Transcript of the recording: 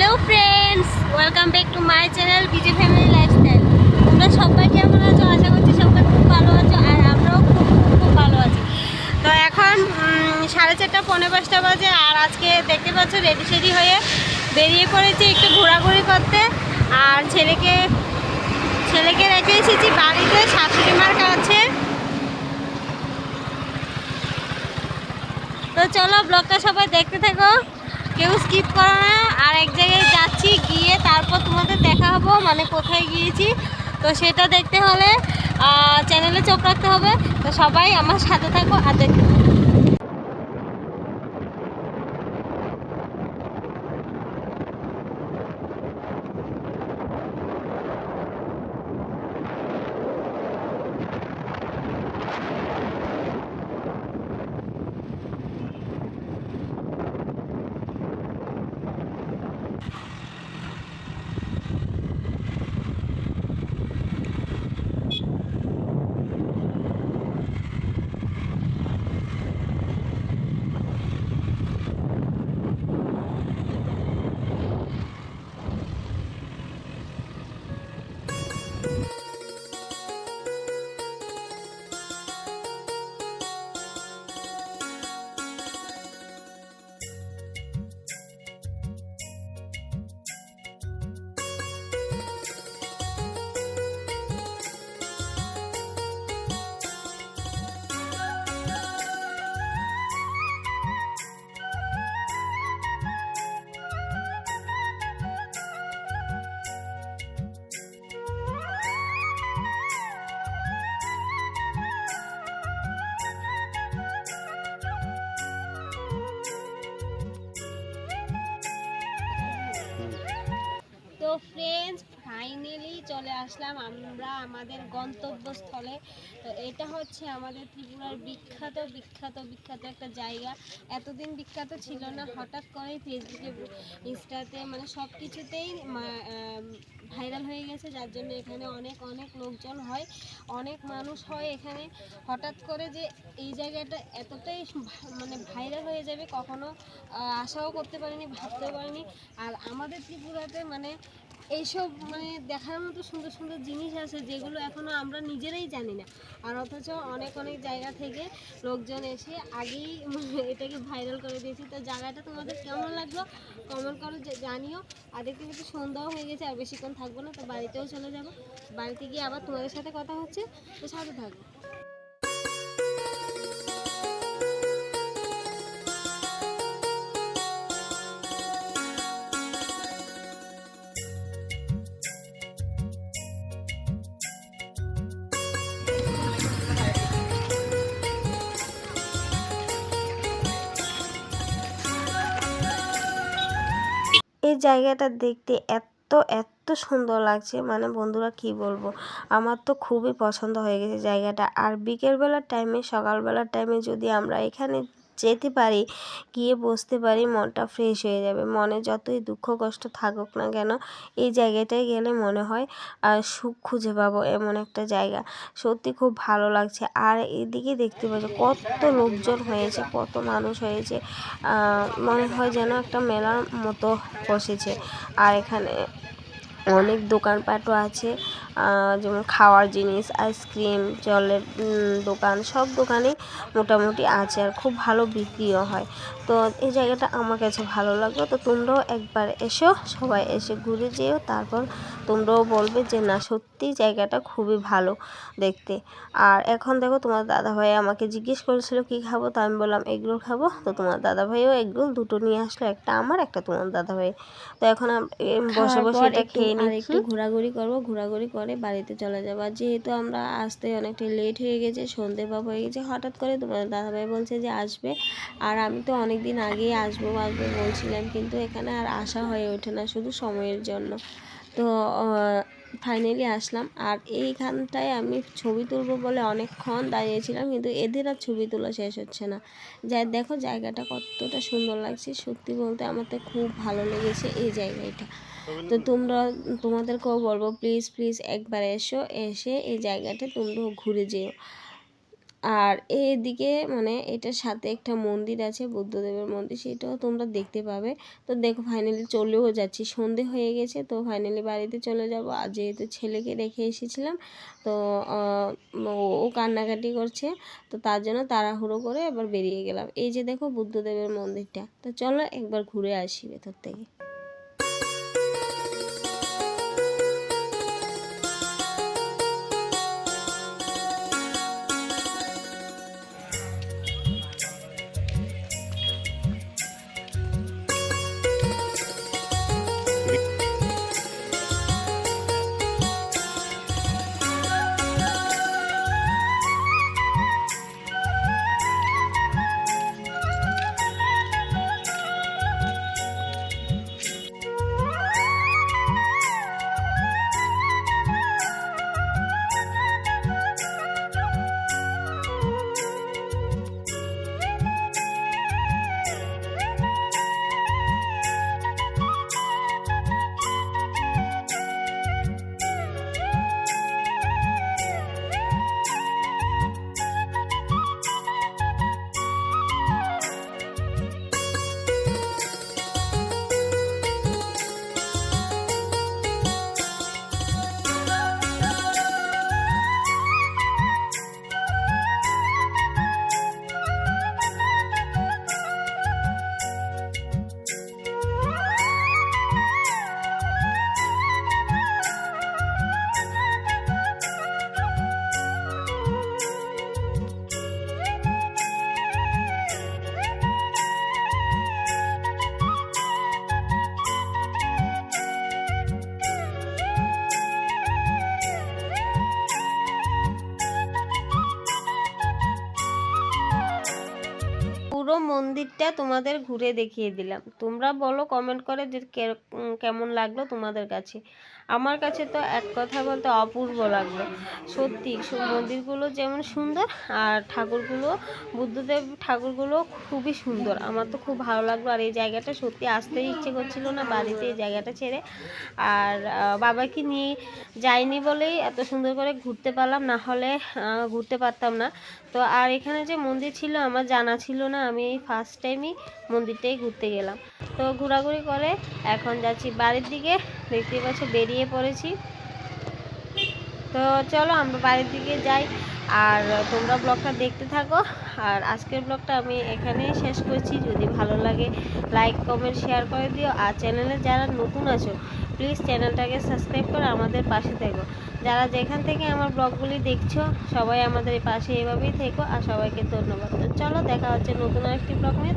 Hello friends, welcome back to my channel BJ family lifestyle. তোমরা সবাই কেমন আছো? আশা করছি সবাই খুব ভালো আছো, আর আমরাও খুব খুব ভালো আছি। তো এখন 4:30 পৌনে 5টা বাজে, আর আজকে দেখতে পাচ্ছ রেডি সেডি হয়ে বেরিয়ে পড়েছি একটু ঘোরাঘুরি করতে। আর ছেলেকে রেখে এসেছি বাড়িতে শাশুড়ি মার কাছে। তো চলো ব্লগটা সবাই দেখতে থাকো, কেউ স্কিপ করো না। আর এক জায়গায় যাচ্ছি, গিয়ে তারপর তোমাদের দেখা হবো, মানে কোথায় গিয়েছি। তো সেটা দেখতে হলে চ্যানেলে চোখ রাখতে হবে। তো সবাই আমার সাথে থাকো আর দেখতে থাকো। তো ফ্রেন্ডস, ফাইনালি চলে আসলাম আমরা আমাদের গন্তব্যস্থলে। তো এটা হচ্ছে আমাদের ত্রিপুরার বিখ্যাত বিখ্যাত বিখ্যাত একটা জায়গা। এতদিন বিখ্যাত ছিল না, হঠাৎ করে ফেসবুকে ইনস্টাতে মানে সব কিছুতেই ভাইরাল হয়ে গেছে, যার জন্য এখানে অনেক অনেক লোকজন হয়, অনেক মানুষ হয় এখানে। হঠাৎ করে যে এই জায়গাটা এতটাই মানে ভাইরাল হয়ে যাবে কখনো আশাও করতে পারিনি, ভাবতেও পারিনি। আর আমাদের ত্রিপুরাতে মানে এইসব মানে দেখার মতো সুন্দর সুন্দর জিনিস আছে যেগুলো এখনও আমরা নিজেরাই জানি না। আর অথচ অনেক অনেক জায়গা থেকে লোকজন এসে আগেই এটাকে ভাইরাল করে দিয়েছে। তো জায়গাটা তোমাদের কেমন লাগলো কমেন্ট করো, জানিও। আর দেখতে দেখতে সন্ধ্যাও হয়ে গেছে, আর বেশিক্ষণ থাকবো না, তো বাড়িতেও চলে যাব। বাড়িতে গিয়ে আবার তোমাদের সাথে কথা হচ্ছে, তো সাথে থাকবো। এই জায়গাটা দেখতে এত এত সুন্দর লাগছে, মানে বন্ধুরা কি বলবো, আমার তো খুবই পছন্দ হয়ে গেছে জায়গাটা। আর বিকেলবেলার টাইমে সকালবেলার টাইমে যদি আমরা এখানে যেতে পারি, গিয়ে বসতে পারি, মনটা ফ্রেশ হয়ে যাবে। মনে যতই দুঃখ কষ্ট থাকুক না কেন, এই জায়গাটায় গেলে মনে হয় সুখ খুঁজে পাবো, এমন একটা জায়গা। সত্যি খুব ভালো লাগছে। আর এদিকে দেখতে পাচ্ছ কত লোকজন হয়েছে, কত মানুষ হয়েছে, মনে হয় যেন একটা মেলার মতো বসেছে। আর এখানে অনেক দোকানপাটও আছে, যেমন খাওয়ার জিনিস, আইসক্রিম, জলের দোকান, সব দোকানেই মোটামুটি আছে, আর খুব ভালো বিক্রিও হয়। তো এই জায়গাটা আমার কাছে ভালো লাগলো। তো তোমরাও একবার এসো, সবাই এসে ঘুরে যেও, তারপর তোমরাও বলবে যে না সত্যি জায়গাটা খুবই ভালো দেখতে। আর এখন দেখো তোমার দাদাভাই আমাকে জিজ্ঞেস করেছিল কী খাবো, তো আমি বললাম এগরোল খাবো। তো তোমার দাদাভাইও এগরোল দুটো নিয়ে আসলো, একটা আমার একটা তোমার দাদাভাই। তো এখন বসে বসে এটা খেয়ে আর একটু ঘোরাঘুরি করবো, ঘোরাঘুরি করে বাড়িতে চলে যাবো। আর যেহেতু আমরা আসতে অনেকটা লেট হয়ে গেছে, সন্ধে পাপ হয়ে গেছে, হঠাৎ করে তোমার দাদাভাই বলছে যে আসবে। আর আমি তো অনেক দিন আগেই আসবো আসবো বলছিলাম, কিন্তু এখানে আর আসা হয়ে ওঠে না, শুধু সময়ের জন্য। তো ফাইনালি আসলাম। আর এইখানটায় আমি ছবি তুলবো বলে অনেকক্ষণ দাঁড়িয়েছিলাম, কিন্তু এদের আর ছবি তোলা শেষ হচ্ছে না। যাই দেখো জায়গাটা কতটা সুন্দর লাগছে, সত্যি বলতে আমার তো খুব ভালো লেগেছে এই জায়গাটা। তো তোমাদেরকেও বলবো প্লিজ প্লিজ একবার এসো, এসে এই জায়গাটা তোমরাও ঘুরে যেও। আর এদিকে মানে এটার সাথে একটা মন্দির আছে, বুদ্ধদেবের মন্দির, সেটাও তোমরা দেখতে পাবে। তো দেখো ফাইনালি চলেও যাচ্ছি, সন্ধে হয়ে গেছে, তো ফাইনালি বাড়িতে চলে যাব। আর যেহেতু ছেলেকে রেখে এসেছিলাম, তো ও কান্নাকাটি করছে, তো তার জন্য তাড়াহুড়ো করে এবার বেরিয়ে গেলাম। এই যে দেখো বুদ্ধদেবের মন্দিরটা, তো চলো একবার ঘুরে আসি ভেতর থেকে। পুরো মন্দিরটা তোমাদের ঘুরে দেখিয়ে দিলাম। তোমরা বলো কমেন্ট করে যে কেমন লাগলো তোমাদের কাছে। আমার কাছে তো এক কথা বলতে অপূর্ব লাগলো সত্যি। মন্দিরগুলো যেমন সুন্দর, আর ঠাকুরগুলো, বুদ্ধদেব ঠাকুরগুলো খুবই সুন্দর। আমার তো খুব ভালো লাগলো। আর এই জায়গাটা সত্যি আসতে ইচ্ছে করছিল না বাড়িতে, এই জায়গাটা ছেড়ে। আর বাবাকে নিয়ে যাইনি বলেই এত সুন্দর করে ঘুরতে পারলাম, না হলে ঘুরতে পারতাম না। তো আর এখানে যে মন্দির ছিল আমার জানা ছিল না, আমি এই ফার্স্ট টাইমই মন্দিরটাই ঘুরতে গেলাম। তো ঘোরাঘুরি করে এখন যাচ্ছি বাড়ির দিকে, দেখতেই পাচ্ছ বেরিয়ে পড়েছি। তো চলো আমরা বাড়ির দিকে যাই, আর তোমরা ব্লগটা দেখতে থাকো। আর আজকের ব্লগটা আমি এখানেই শেষ করছি। যদি ভালো লাগে লাইক কমেন্ট শেয়ার করে দিও। আর চ্যানেলে যারা নতুন আছো প্লিজ চ্যানেলটাকে সাবস্ক্রাইব করে আমাদের পাশে থেকো। যারা যেখান থেকে আমার ব্লগগুলি দেখছো সবাই আমাদের পাশে এভাবেই থেকো। আর সবাইকে ধন্যবাদ। তো চলো দেখা হচ্ছে নতুন আরেকটি ব্লগ নিয়ে।